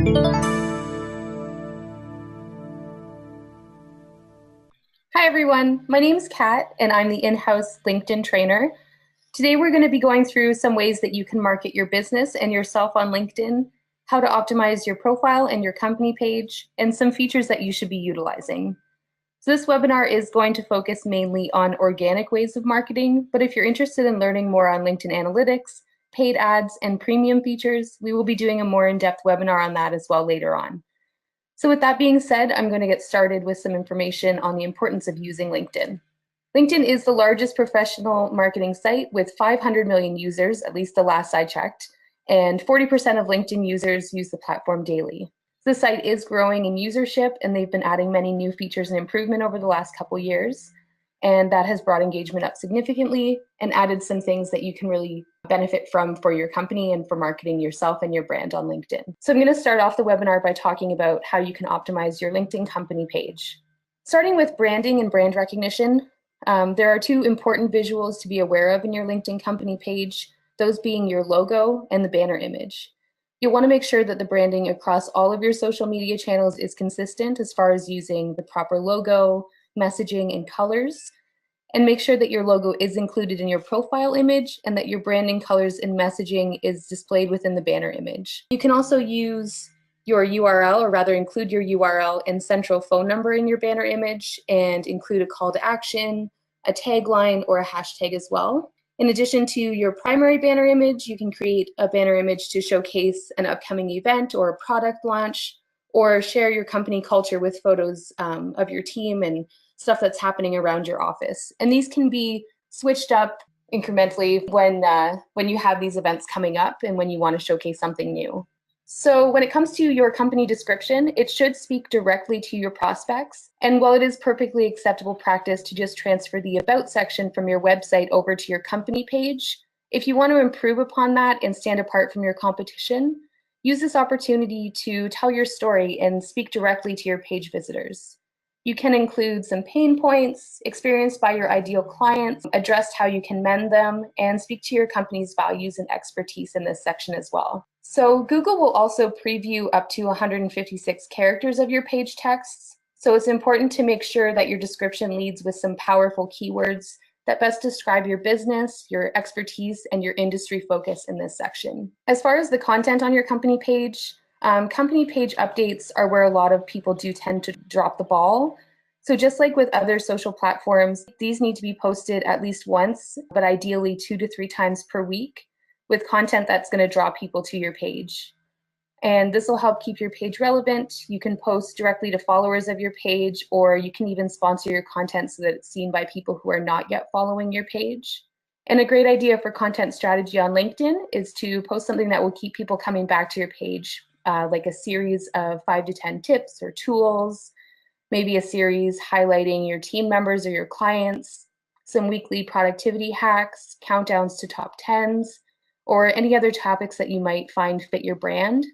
Hi everyone, my name is Kat and I'm the in-house LinkedIn trainer. Today we're going to be going through some ways that you can market your business and yourself on LinkedIn, how to optimize your profile and your company page, and some features that you should be utilizing. So this webinar is going to focus mainly on organic ways of marketing, but if you're interested in learning more on LinkedIn analytics, paid ads, and premium features, we will be doing a more in-depth webinar on that as well later on. So with that being said, I'm going to get started with some information on the importance of using LinkedIn. LinkedIn is the largest professional marketing site with 500 million users, at least the last I checked, and 40% of LinkedIn users use the platform daily. The site is growing in usership, and they've been adding many new features and improvement over the last couple years, and that has brought engagement up significantly and added some things that you can really benefit from for your company and for marketing yourself and your brand on LinkedIn. So I'm going to start off the webinar by talking about how you can optimize your LinkedIn company page. Starting with branding and brand recognition, there are two important visuals to be aware of in your LinkedIn company page, those being your logo and the banner image. You'll want to make sure that the branding across all of your social media channels is consistent as far as using the proper logo, messaging, and colors, and make sure that your logo is included in your profile image and that your branding colors and messaging is displayed within the banner image. You can also use your URL, or rather include your URL and central phone number in your banner image and include a call to action, a tagline, or a hashtag as well. In addition to your primary banner image, you can create a banner image to showcase an upcoming event or a product launch, or share your company culture with photos of your team and stuff that's happening around your office. And these can be switched up incrementally when you have these events coming up and when you want to showcase something new. So when it comes to your company description, it should speak directly to your prospects. And while it is perfectly acceptable practice to just transfer the About section from your website over to your company page, if you want to improve upon that and stand apart from your competition, use this opportunity to tell your story and speak directly to your page visitors. You can include some pain points experienced by your ideal clients, address how you can mend them, and speak to your company's values and expertise in this section as well. So Google will also preview up to 156 characters of your page texts. So it's important to make sure that your description leads with some powerful keywords that best describe your business, your expertise, and your industry focus in this section. As far as the content on your company page updates are where a lot of people do tend to drop the ball. So just like with other social platforms, these need to be posted at least once, but ideally 2 to 3 times per week, with content that's going to draw people to your page. And this will help keep your page relevant. You can post directly to followers of your page, or you can even sponsor your content so that it's seen by people who are not yet following your page. And a great idea for content strategy on LinkedIn is to post something that will keep people coming back to your page, like a series of 5 to 10 tips or tools, maybe a series highlighting your team members or your clients, some weekly productivity hacks, countdowns to top 10s, or any other topics that you might find fit your brand.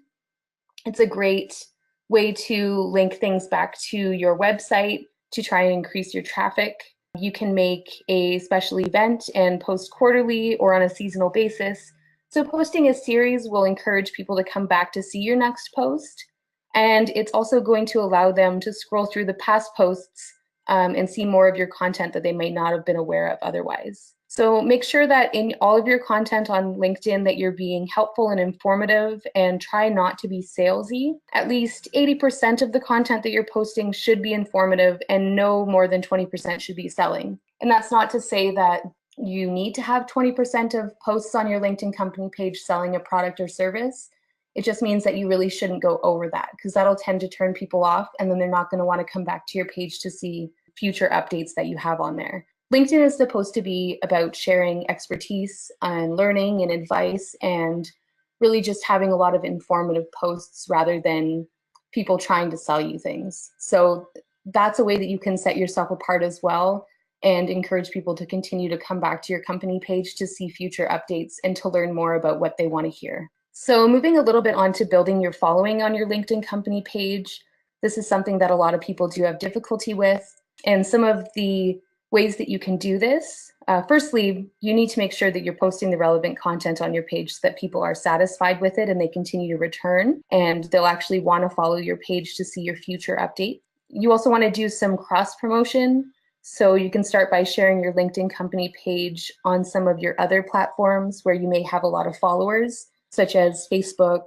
It's a great way to link things back to your website to try and increase your traffic. You can make a special event and post quarterly or on a seasonal basis. So posting a series will encourage people to come back to see your next post. And it's also going to allow them to scroll through the past posts and see more of your content that they may not have been aware of otherwise. So make sure that in all of your content on LinkedIn that you're being helpful and informative, and try not to be salesy. At least 80% of the content that you're posting should be informative, and no more than 20% should be selling. And that's not to say that you need to have 20% of posts on your LinkedIn company page selling a product or service. It just means that you really shouldn't go over that, because that'll tend to turn people off, and then they're not going to want to come back to your page to see future updates that you have on there. LinkedIn is supposed to be about sharing expertise and learning and advice, and really just having a lot of informative posts rather than people trying to sell you things. So that's a way that you can set yourself apart as well and encourage people to continue to come back to your company page to see future updates and to learn more about what they want to hear. So moving a little bit on to building your following on your LinkedIn company page, this is something that a lot of people do have difficulty with. And some of the Ways that you can do this. Firstly, you need to make sure that you're posting the relevant content on your page so that people are satisfied with it and they continue to return, and they'll actually want to follow your page to see your future update. You also want to do some cross promotion. So you can start by sharing your LinkedIn company page on some of your other platforms where you may have a lot of followers, such as Facebook,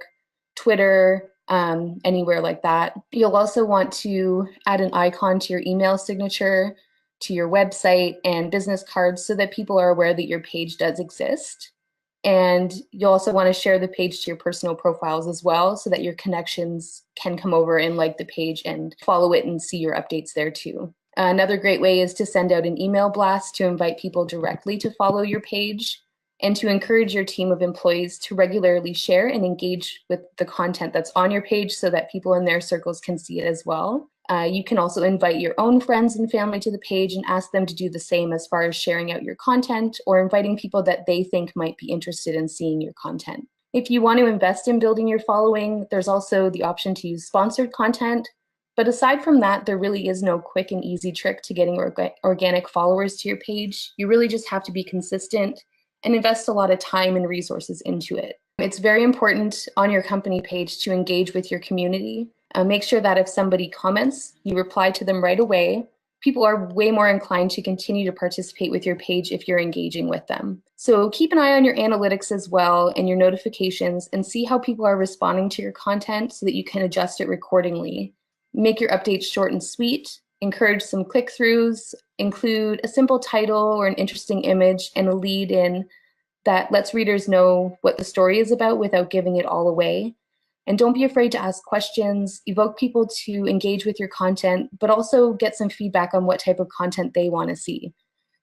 Twitter, anywhere like that. You'll also want to add an icon to your email signature, to your website, and business cards so that people are aware that your page does exist. And you'll also want to share the page to your personal profiles as well so that your connections can come over and like the page and follow it and see your updates there too. Another great way is to send out an email blast to invite people directly to follow your page and to encourage your team of employees to regularly share and engage with the content that's on your page so that people in their circles can see it as well. You can also invite your own friends and family to the page and ask them to do the same as far as sharing out your content or inviting people that they think might be interested in seeing your content. If you want to invest in building your following, there's also the option to use sponsored content. But aside from that, there really is no quick and easy trick to getting organic followers to your page. You really just have to be consistent and invest a lot of time and resources into it. It's very important on your company page to engage with your community. Make sure that if somebody comments, you reply to them right away. People are way more inclined to continue to participate with your page if you're engaging with them. So keep an eye on your analytics as well and your notifications and see how people are responding to your content so that you can adjust it accordingly. Make your updates short and sweet, encourage some click-throughs, include a simple title or an interesting image and a lead in that lets readers know what the story is about without giving it all away. And don't be afraid to ask questions, evoke people to engage with your content, but also get some feedback on what type of content they want to see.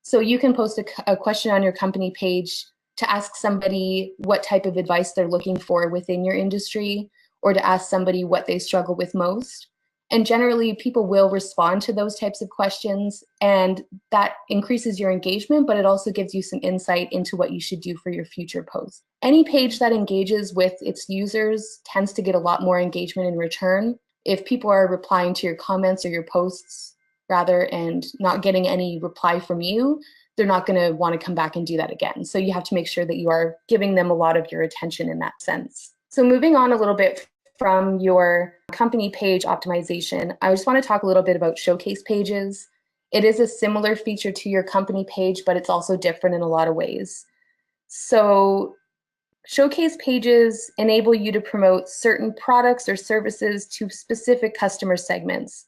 So you can post a question on your company page to ask somebody what type of advice they're looking for within your industry, or to ask somebody what they struggle with most. And generally, people will respond to those types of questions, and that increases your engagement, but it also gives you some insight into what you should do for your future posts. Any page that engages with its users tends to get a lot more engagement in return. If people are replying to your comments or your posts, rather, and not getting any reply from you, they're not going to want to come back and do that again. So you have to make sure that you are giving them a lot of your attention in that sense. So moving on a little bit from your company page optimization, I just want to talk a little bit about showcase pages. It is a similar feature to your company page, but it's also different in a lot of ways. So showcase pages enable you to promote certain products or services to specific customer segments.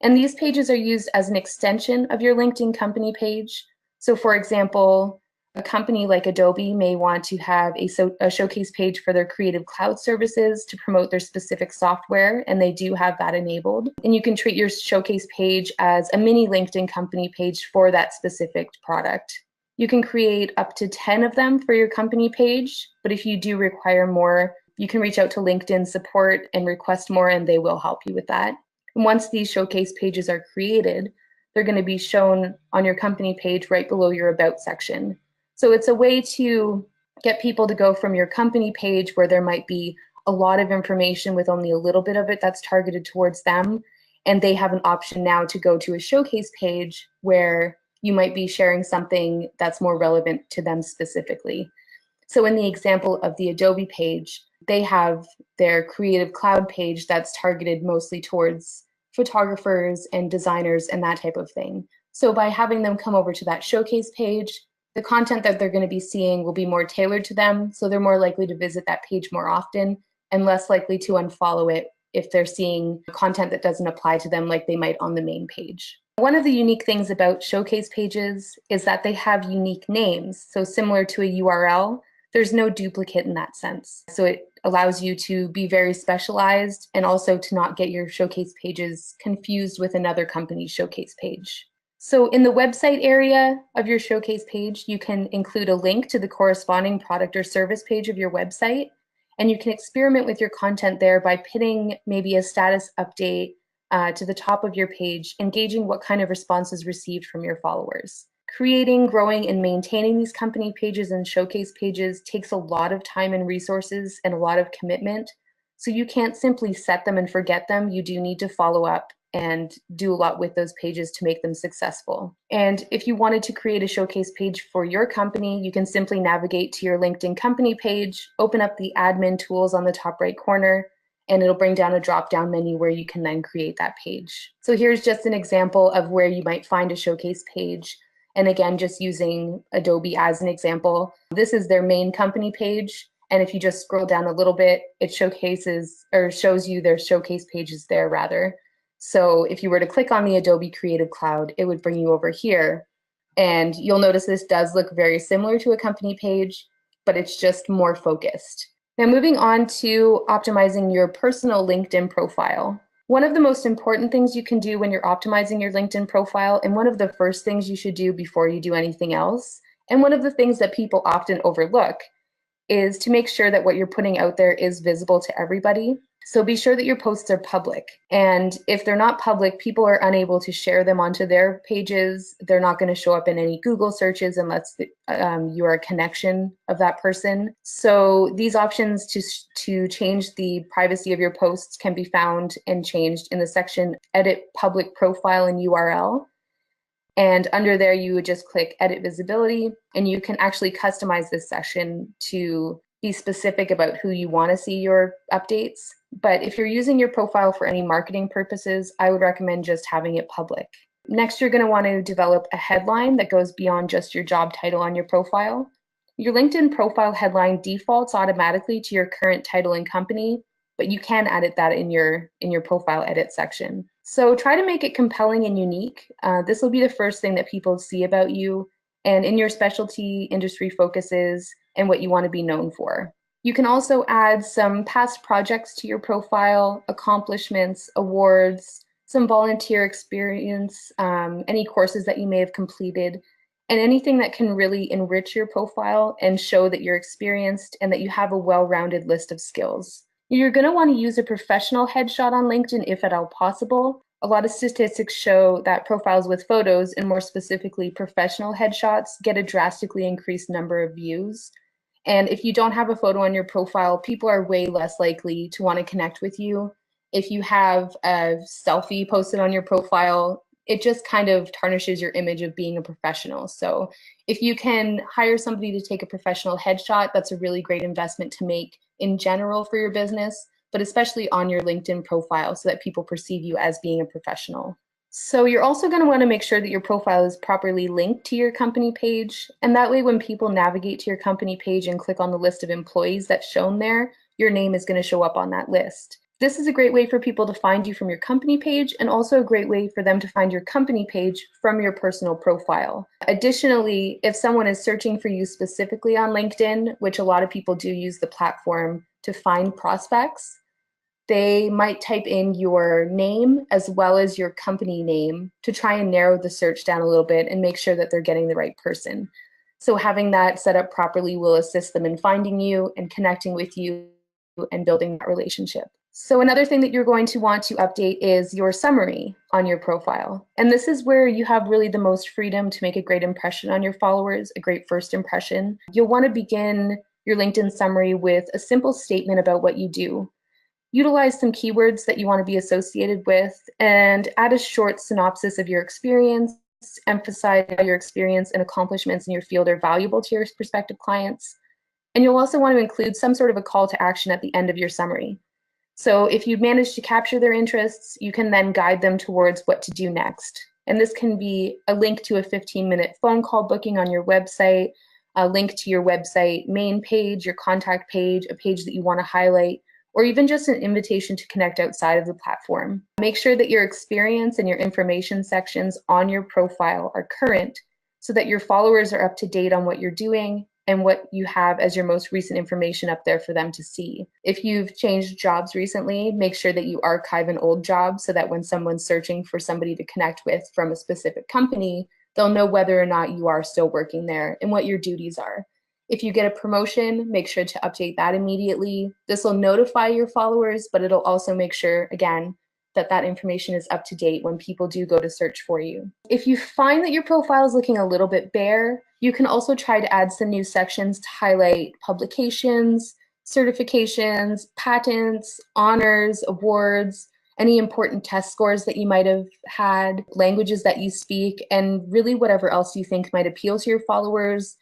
And these pages are used as an extension of your LinkedIn company page. So for example, a company like Adobe may want to have a showcase page for their Creative Cloud services to promote their specific software, and they do have that enabled. And you can treat your showcase page as a mini LinkedIn company page for that specific product. You can create up to 10 of them for your company page, but if you do require more, you can reach out to LinkedIn support and request more, and they will help you with that. And once these showcase pages are created, they're going to be shown on your company page right below your About section. So it's a way to get people to go from your company page where there might be a lot of information with only a little bit of it that's targeted towards them, and they have an option now to go to a showcase page where you might be sharing something that's more relevant to them specifically. So in the example of the Adobe page, they have their Creative Cloud page that's targeted mostly towards photographers and designers and that type of thing. So by having them come over to that showcase page, the content that they're going to be seeing will be more tailored to them, so they're more likely to visit that page more often and less likely to unfollow it if they're seeing content that doesn't apply to them like they might on the main page. One of the unique things about showcase pages is that they have unique names. So similar to a URL, there's no duplicate in that sense. So it allows you to be very specialized and also to not get your showcase pages confused with another company's showcase page. So in the website area of your showcase page, you can include a link to the corresponding product or service page of your website, and you can experiment with your content there by pinning maybe a status update to the top of your page, engaging what kind of responses received from your followers. Creating, growing, and maintaining these company pages and showcase pages takes a lot of time and resources and a lot of commitment. So you can't simply set them and forget them. You do need to follow up and do a lot with those pages to make them successful. And if you wanted to create a showcase page for your company, you can simply navigate to your LinkedIn company page, open up the admin tools on the top right corner, and it'll bring down a drop-down menu where you can then create that page. So here's just an example of where you might find a showcase page. And again, just using Adobe as an example, this is their main company page. And if you just scroll down a little bit, it showcases or shows you their showcase pages there rather. So if you were to click on the Adobe Creative Cloud, it would bring you over here. And you'll notice this does look very similar to a company page, but it's just more focused. Now moving on to optimizing your personal LinkedIn profile. One of the most important things you can do when you're optimizing your LinkedIn profile, and one of the first things you should do before you do anything else, and one of the things that people often overlook, is to make sure that what you're putting out there is visible to everybody. So be sure that your posts are public. And if they're not public, people are unable to share them onto their pages. They're not going to show up in any Google searches unless you are a connection of that person. So these options to change the privacy of your posts can be found and changed in the section Edit Public Profile and URL. And under there, you would just click Edit Visibility, and you can actually customize this section to be specific about who you want to see your updates. But if you're using your profile for any marketing purposes, I would recommend just having it public. Next, you're going to want to develop a headline that goes beyond just your job title on your profile. Your LinkedIn profile headline defaults automatically to your current title and company, but you can edit that in your profile edit section. So try to make it compelling and unique. This will be the first thing that people see about you and in your specialty industry focuses and what you want to be known for. You can also add some past projects to your profile, accomplishments, awards, some volunteer experience, any courses that you may have completed, and anything that can really enrich your profile and show that you're experienced and that you have a well-rounded list of skills. You're going to want to use a professional headshot on LinkedIn if at all possible. A lot of statistics show that profiles with photos, and more specifically professional headshots, get a drastically increased number of views. And if you don't have a photo on your profile, people are way less likely to want to connect with you. If you have a selfie posted on your profile, it just kind of tarnishes your image of being a professional. So if you can hire somebody to take a professional headshot, that's a really great investment to make in general for your business, but especially on your LinkedIn profile so that people perceive you as being a professional. So you're also going to want to make sure that your profile is properly linked to your company page. And that way, when people navigate to your company page and click on the list of employees that's shown there, your name is going to show up on that list. This is a great way for people to find you from your company page, and also a great way for them to find your company page from your personal profile. Additionally, if someone is searching for you specifically on LinkedIn, which a lot of people do use the platform to find prospects, they might type in your name as well as your company name to try and narrow the search down a little bit and make sure that they're getting the right person. So having that set up properly will assist them in finding you and connecting with you and building that relationship. So another thing that you're going to want to update is your summary on your profile. And this is where you have really the most freedom to make a great impression on your followers, a great first impression. You'll want to begin your LinkedIn summary with a simple statement about what you do. Utilize some keywords that you want to be associated with, and add a short synopsis of your experience. Emphasize how your experience and accomplishments in your field are valuable to your prospective clients. And you'll also want to include some sort of a call to action at the end of your summary. So if you've managed to capture their interests, you can then guide them towards what to do next. And this can be a link to a 15-minute phone call booking on your website, a link to your website main page, your contact page, a page that you want to highlight, or even just an invitation to connect outside of the platform. Make sure that your experience and your information sections on your profile are current so that your followers are up to date on what you're doing and what you have as your most recent information up there for them to see. If you've changed jobs recently, make sure that you archive an old job so that when someone's searching for somebody to connect with from a specific company, they'll know whether or not you are still working there and what your duties are. If you get a promotion, make sure to update that immediately. This will notify your followers, but it'll also make sure, again, that that information is up to date when people do go to search for you. If you find that your profile is looking a little bit bare, you can also try to add some new sections to highlight publications, certifications, patents, honors, awards, any important test scores that you might have had, languages that you speak, and really whatever else you think might appeal to your followers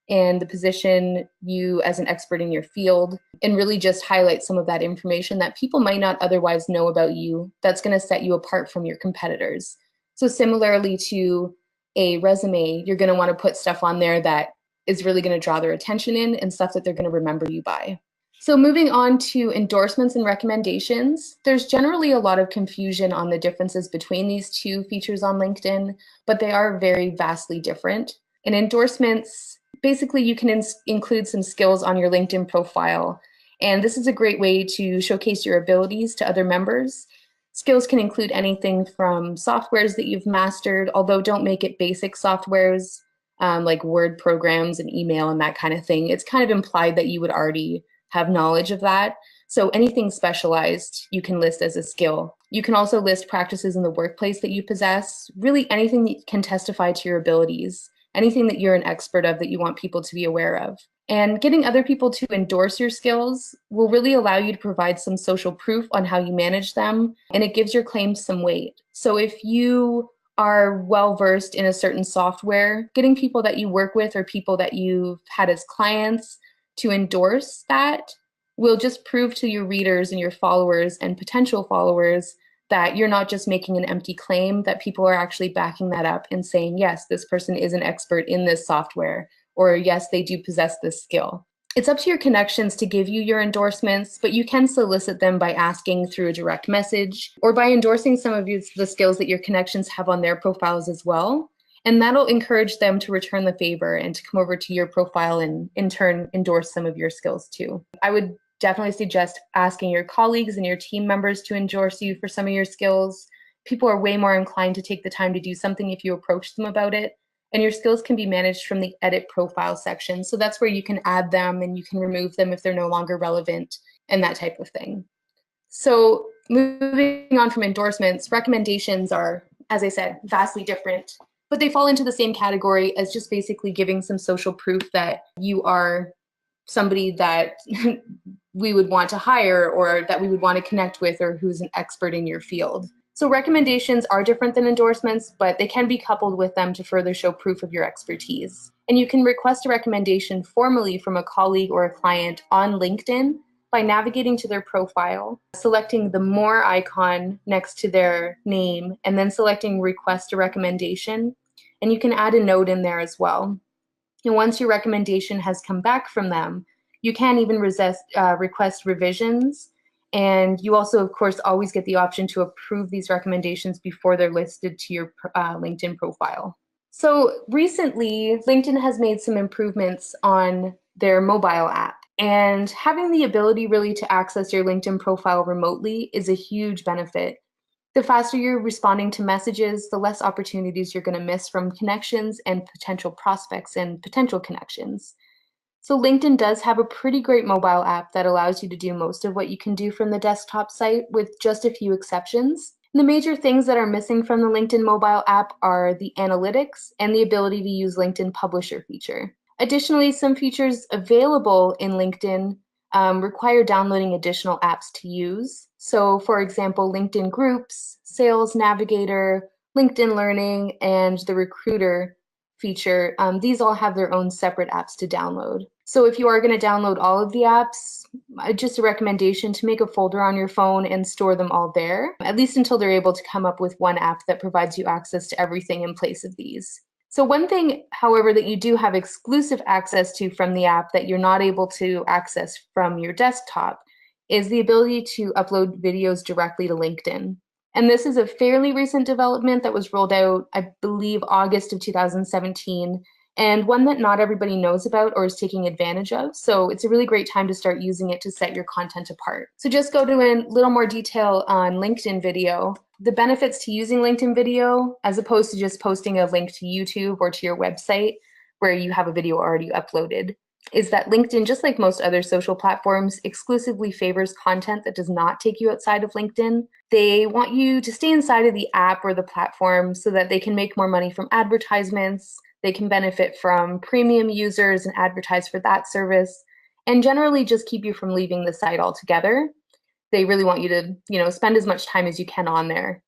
and the position you as an expert in your field, and really just highlight some of that information that people might not otherwise know about you that's going to set you apart from your competitors. So similarly to a resume, you're going to want to put stuff on there that is really going to draw their attention in and stuff that they're going to remember you by. So moving on to endorsements and recommendations, there's generally a lot of confusion on the differences between these two features on LinkedIn, but they are very vastly different. In endorsements, basically you can include some skills on your LinkedIn profile, and this is a great way to showcase your abilities to other members. Skills can include anything from softwares that you've mastered, although don't make it basic softwares like Word programs and email and that kind of thing. It's kind of implied that you would already have knowledge of that. So anything specialized you can list as a skill. You can also list practices in the workplace that you possess, really anything that can testify to your abilities, anything that you're an expert of that you want people to be aware of. And getting other people to endorse your skills will really allow you to provide some social proof on how you manage them, and it gives your claims some weight. So if you are well versed in a certain software, getting people that you work with or people that you've had as clients to endorse that will just prove to your readers and your followers and potential followers that you're not just making an empty claim, that people are actually backing that up and saying, yes, this person is an expert in this software, or yes, they do possess this skill. It's up to your connections to give you your endorsements, but you can solicit them by asking through a direct message or by endorsing some of the skills that your connections have on their profiles as well. And that'll encourage them to return the favor and to come over to your profile and in turn endorse some of your skills too. I would definitely suggest asking your colleagues and your team members to endorse you for some of your skills. People are way more inclined to take the time to do something if you approach them about it. And your skills can be managed from the edit profile section. So that's where you can add them and you can remove them if they're no longer relevant and that type of thing. So moving on from endorsements, recommendations are, as I said, vastly different, but they fall into the same category as just basically giving some social proof that you are somebody that we would want to hire or that we would want to connect with or who's an expert in your field. So recommendations are different than endorsements, but they can be coupled with them to further show proof of your expertise. And you can request a recommendation formally from a colleague or a client on LinkedIn by navigating to their profile, selecting the More icon next to their name, and then selecting Request a Recommendation. And you can add a note in there as well. And once your recommendation has come back from them, you can even request revisions. And you also, of course, always get the option to approve these recommendations before they're listed to your LinkedIn profile. So recently, LinkedIn has made some improvements on their mobile app. And having the ability really to access your LinkedIn profile remotely is a huge benefit. The faster you're responding to messages, the less opportunities you're going to miss from connections and potential prospects and potential connections. So LinkedIn does have a pretty great mobile app that allows you to do most of what you can do from the desktop site with just a few exceptions. And the major things that are missing from the LinkedIn mobile app are the analytics and the ability to use LinkedIn Publisher feature. Additionally, some features available in LinkedIn require downloading additional apps to use. So for example, LinkedIn Groups, Sales Navigator, LinkedIn Learning, and the Recruiter feature, these all have their own separate apps to download. So if you are going to download all of the apps, just a recommendation to make a folder on your phone and store them all there, at least until they're able to come up with one app that provides you access to everything in place of these. So one thing, however, that you do have exclusive access to from the app that you're not able to access from your desktop is the ability to upload videos directly to LinkedIn. And this is a fairly recent development that was rolled out, I believe, August of 2017, and one that not everybody knows about or is taking advantage of. So it's a really great time to start using it to set your content apart. So just go to a little more detail on LinkedIn video. The benefits to using LinkedIn video, as opposed to just posting a link to YouTube or to your website where you have a video already uploaded, is that LinkedIn, just like most other social platforms, exclusively favors content that does not take you outside of LinkedIn. They want you to stay inside of the app or the platform so that they can make more money from advertisements, they can benefit from premium users and advertise for that service, and generally just keep you from leaving the site altogether. they really want you to, spend as much time as you can on there.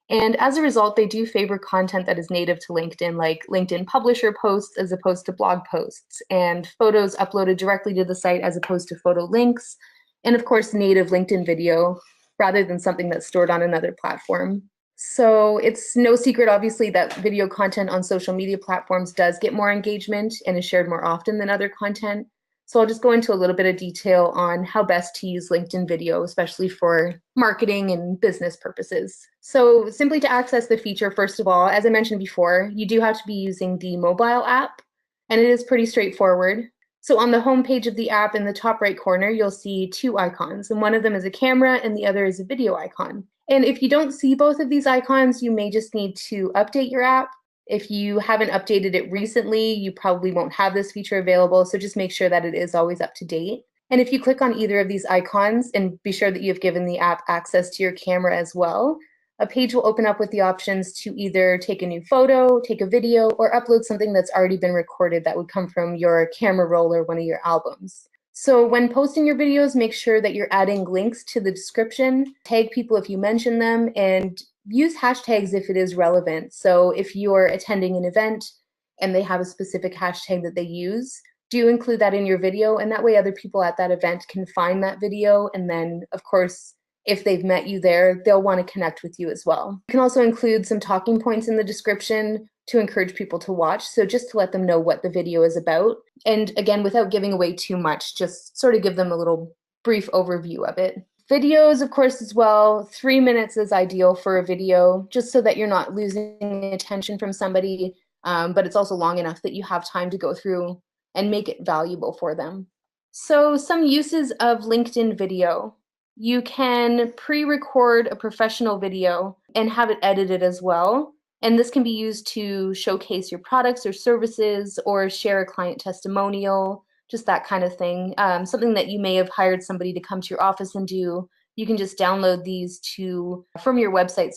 And as a result, they do favor content that is native to LinkedIn, like LinkedIn publisher posts as opposed to blog posts, and photos uploaded directly to the site as opposed to photo links, and of course, native LinkedIn video rather than something that's stored on another platform. So it's no secret, obviously, that video content on social media platforms does get more engagement and is shared more often than other content. So I'll just go into a little bit of detail on how best to use LinkedIn video, especially for marketing and business purposes. So simply to access the feature, first of all, as I mentioned before, you do have to be using the mobile app, and it is pretty straightforward. So on the home page of the app in the top right corner, you'll see two icons, and one of them is a camera and the other is a video icon. And if you don't see both of these icons, you may just need to update your app. If you haven't updated it recently, you probably won't have this feature available, so just make sure that it is always up to date. And if you click on either of these icons and be sure that you've given the app access to your camera as well, a page will open up with the options to either take a new photo, take a video, or upload something that's already been recorded that would come from your camera roll or one of your albums. So when posting your videos, make sure that you're adding links to the description, tag people if you mention them, and use hashtags if it is relevant. So if you're attending an event and they have a specific hashtag that they use, do include that in your video, and that way other people at that event can find that video. And then, of course, if they've met you there, they'll want to connect with you as well. You can also include some talking points in the description to encourage people to watch. So just to let them know what the video is about. And again, without giving away too much, just sort of give them a little brief overview of it. Videos, of course, as well. 3 minutes is ideal for a video, just so that you're not losing attention from somebody, but it's also long enough that you have time to go through and make it valuable for them. So some uses of LinkedIn video. You can pre-record a professional video and have it edited as well. And this can be used to showcase your products or services or share a client testimonial, just that kind of thing. Something that you may have hired somebody to come to your office and do. You can just download these from your website,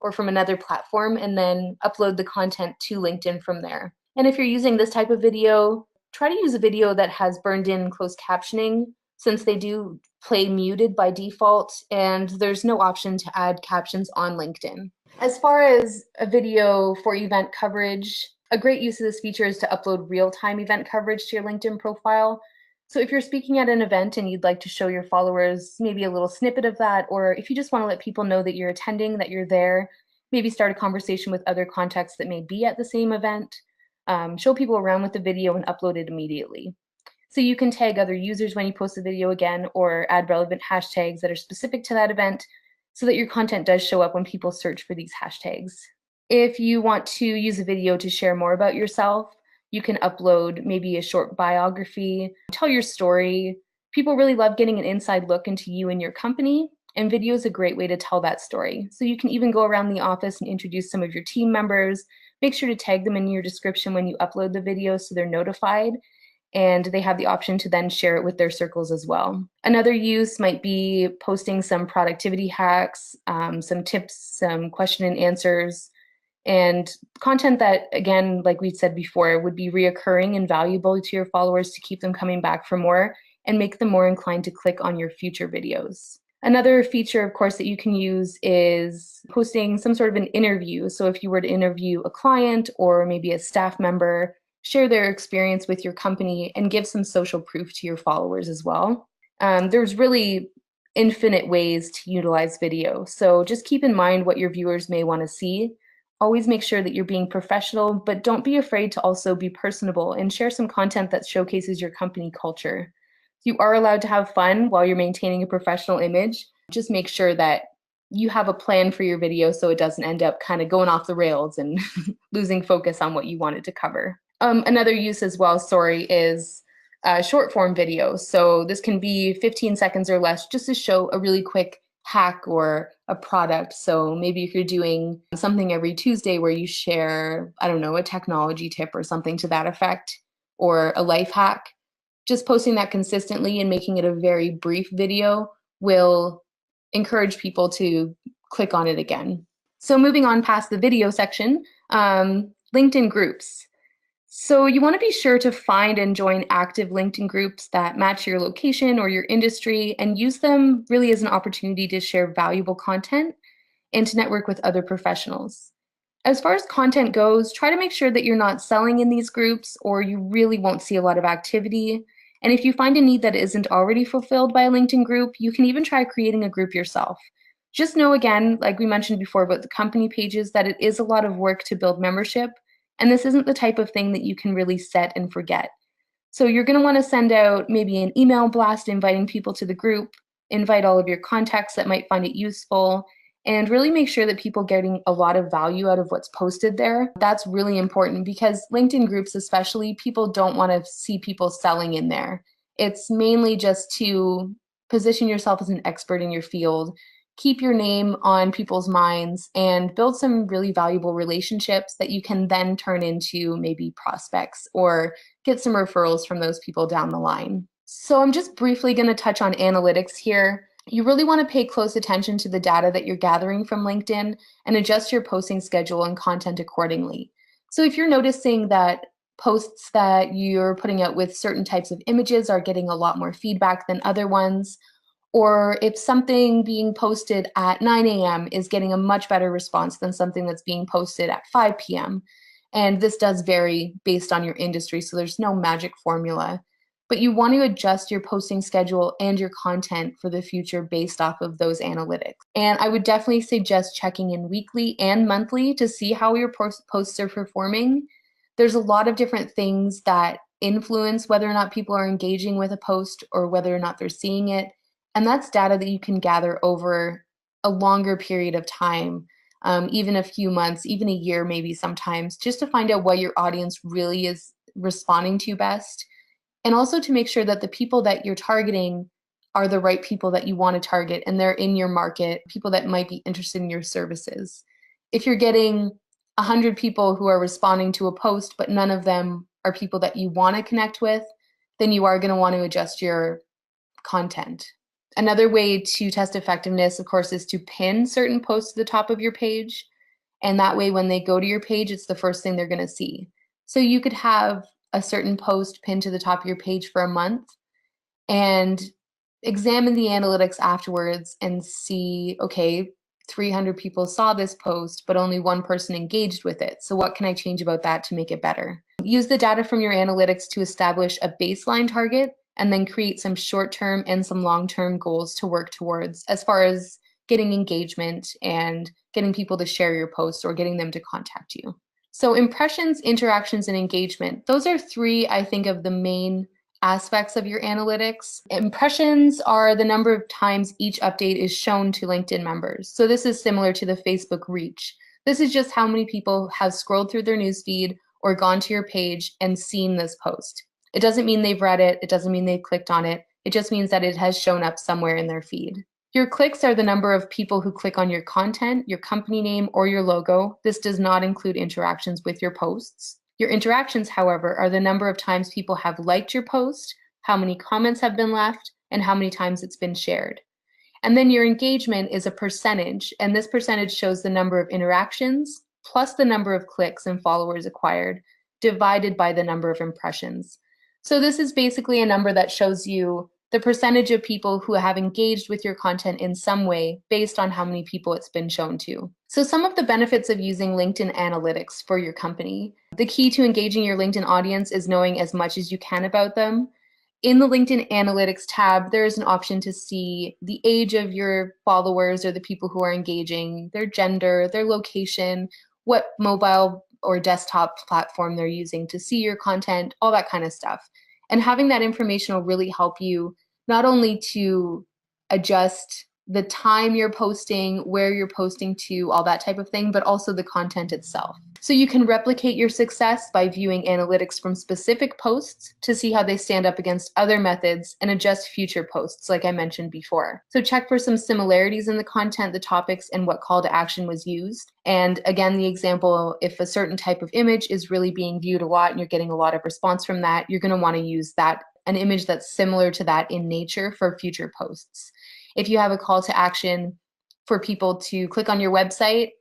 or from another platform, and then upload the content to LinkedIn from there. And if you're using this type of video, try to use a video that has burned in closed captioning, since they do play muted by default, and there's no option to add captions on LinkedIn. As far as a video for event coverage, a great use of this feature is to upload real-time event coverage to your LinkedIn profile. So if you're speaking at an event and you'd like to show your followers maybe a little snippet of that, or if you just want to let people know that you're attending, that you're there, maybe start a conversation with other contacts that may be at the same event, show people around with the video and upload it immediately. So you can tag other users when you post the video again, or add relevant hashtags that are specific to that event so that your content does show up when people search for these hashtags. If you want to use a video to share more about yourself, you can upload maybe a short biography, tell your story. People really love getting an inside look into you and your company, and video is a great way to tell that story. So you can even go around the office and introduce some of your team members. Make sure to tag them in your description when you upload the video so they're notified, and they have the option to then share it with their circles as well. Another use might be posting some productivity hacks, some tips, some question and answers, and content that, again, like we said before, would be reoccurring and valuable to your followers to keep them coming back for more and make them more inclined to click on your future videos. Another feature, of course, that you can use is posting some sort of an interview. So if you were to interview a client or maybe a staff member, share their experience with your company and give some social proof to your followers as well. There's really infinite ways to utilize video. So just keep in mind what your viewers may want to see. Always make sure that you're being professional, but don't be afraid to also be personable and share some content that showcases your company culture. You are allowed to have fun while you're maintaining a professional image. Just make sure that you have a plan for your video so it doesn't end up kind of going off the rails and losing focus on what you wanted to cover. Another use as well, is short form video. So this can be 15 seconds or less just to show a really quick hack or a product. So maybe if you're doing something every Tuesday where you share, I don't know, a technology tip or something to that effect, or a life hack, just posting that consistently and making it a very brief video will encourage people to click on it again. So moving on past the video section, LinkedIn groups. So you want to be sure to find and join active LinkedIn groups that match your location or your industry and use them really as an opportunity to share valuable content and to network with other professionals. As far as content goes, try to make sure that you're not selling in these groups or you really won't see a lot of activity. And if you find a need that isn't already fulfilled by a LinkedIn group, you can even try creating a group yourself. Just know again, like we mentioned before about the company pages, that it is a lot of work to build membership, and this isn't the type of thing that you can really set and forget. So you're going to want to send out maybe an email blast inviting people to the group, invite all of your contacts that might find it useful, and really make sure that people are getting a lot of value out of what's posted there. That's really important because LinkedIn groups especially, people don't want to see people selling in there. It's mainly just to position yourself as an expert in your field, keep your name on people's minds, and build some really valuable relationships that you can then turn into maybe prospects or get some referrals from those people down the line. So I'm just briefly going to touch on analytics here. You really want to pay close attention to the data that you're gathering from LinkedIn and adjust your posting schedule and content accordingly. So if you're noticing that posts that you're putting out with certain types of images are getting a lot more feedback than other ones, or if something being posted at 9 a.m. is getting a much better response than something that's being posted at 5 p.m. And this does vary based on your industry, so there's no magic formula. But you want to adjust your posting schedule and your content for the future based off of those analytics. And I would definitely suggest checking in weekly and monthly to see how your posts are performing. There's a lot of different things that influence whether or not people are engaging with a post or whether or not they're seeing it. And that's data that you can gather over a longer period of time, even a few months, even a year, maybe sometimes, just to find out what your audience really is responding to best. And also to make sure that the people that you're targeting are the right people that you want to target and they're in your market, people that might be interested in your services. If you're getting 100 people who are responding to a post, but none of them are people that you want to connect with, then you are going to want to adjust your content. Another way to test effectiveness, of course, is to pin certain posts to the top of your page. And that way, when they go to your page, it's the first thing they're going to see. So you could have a certain post pinned to the top of your page for a month and examine the analytics afterwards and see, okay, 300 people saw this post, but only one person engaged with it. So what can I change about that to make it better? Use the data from your analytics to establish a baseline target and then create some short-term and some long-term goals to work towards as far as getting engagement and getting people to share your post or getting them to contact you. So impressions, interactions, and engagement, those are three, I think, of the main aspects of your analytics. Impressions are the number of times each update is shown to LinkedIn members. So this is similar to the Facebook reach. This is just how many people have scrolled through their newsfeed or gone to your page and seen this post. It doesn't mean they've read it. It doesn't mean they've clicked on it. It just means that it has shown up somewhere in their feed. Your clicks are the number of people who click on your content, your company name, or your logo. This does not include interactions with your posts. Your interactions, however, are the number of times people have liked your post, how many comments have been left, and how many times it's been shared. And then your engagement is a percentage, and this percentage shows the number of interactions plus the number of clicks and followers acquired divided by the number of impressions. So this is basically a number that shows you the percentage of people who have engaged with your content in some way based on how many people it's been shown to. So some of the benefits of using LinkedIn analytics for your company. The key to engaging your LinkedIn audience is knowing as much as you can about them. In the LinkedIn Analytics tab, there is an option to see the age of your followers or the people who are engaging, their gender, their location, what mobile or desktop platform they're using to see your content, all that kind of stuff. And having that information will really help you not only to adjust the time you're posting, where you're posting to, all that type of thing, but also the content itself. So you can replicate your success by viewing analytics from specific posts to see how they stand up against other methods and adjust future posts, like I mentioned before. So check for some similarities in the content, the topics, and what call to action was used. And again, the example, if a certain type of image is really being viewed a lot and you're getting a lot of response from that, you're going to want to use that, an image that's similar to that in nature for future posts. If you have a call to action for people to click on your website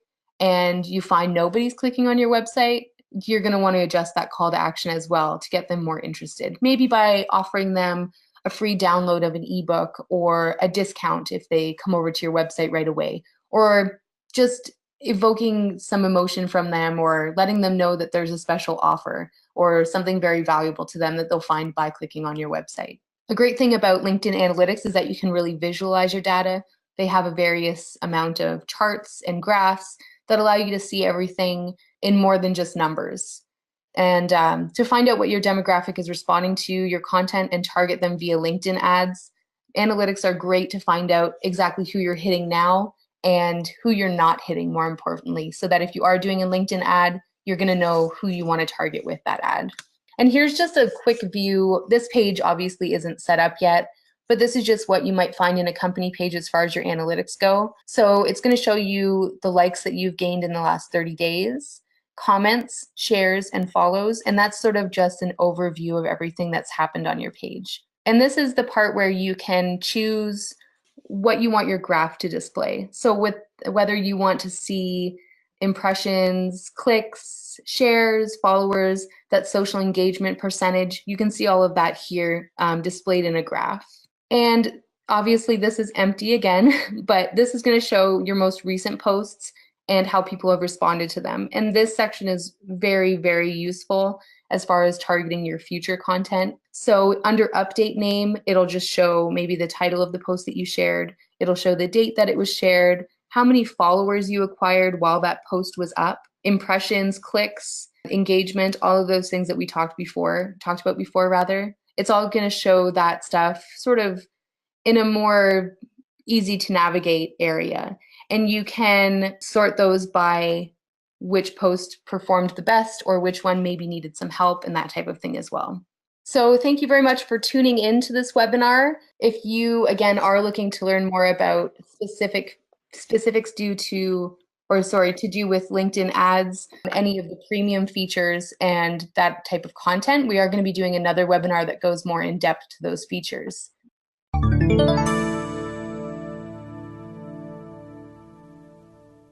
and you find nobody's clicking on your website, you're going to want to adjust that call to action as well to get them more interested. Maybe by offering them a free download of an ebook or a discount if they come over to your website right away, or just evoking some emotion from them or letting them know that there's a special offer or something very valuable to them that they'll find by clicking on your website. A great thing about LinkedIn Analytics is that you can really visualize your data. They have a various amount of charts and graphs that allow you to see everything in more than just numbers. And to find out what your demographic is responding to, your content, and target them via LinkedIn ads, analytics are great to find out exactly who you're hitting now and who you're not hitting, more importantly, so that if you are doing a LinkedIn ad, you're going to know who you want to target with that ad. And here's just a quick view. This page obviously isn't set up yet, but this is just what you might find in a company page as far as your analytics go. So it's going to show you the likes that you've gained in the last 30 days, comments, shares, and follows. And that's sort of just an overview of everything that's happened on your page. And this is the part where you can choose what you want your graph to display. So with whether you want to see impressions, clicks, shares, followers, that social engagement percentage, you can see all of that here displayed in a graph. And obviously this is empty again, but this is going to show your most recent posts and how people have responded to them. And this section is very, very useful as far as targeting your future content. So under update name, it'll just show maybe the title of the post that you shared. It'll show the date that it was shared, how many followers you acquired while that post was up, impressions, clicks, engagement, all of those things that we talked about before. It's all going to show that stuff sort of in a more easy to navigate area. And you can sort those by which post performed the best or which one maybe needed some help and that type of thing as well. So thank you very much for tuning in to this webinar. If you, again, are looking to learn more about specifics to do with LinkedIn ads, any of the premium features and that type of content, we are going to be doing another webinar that goes more in depth to those features.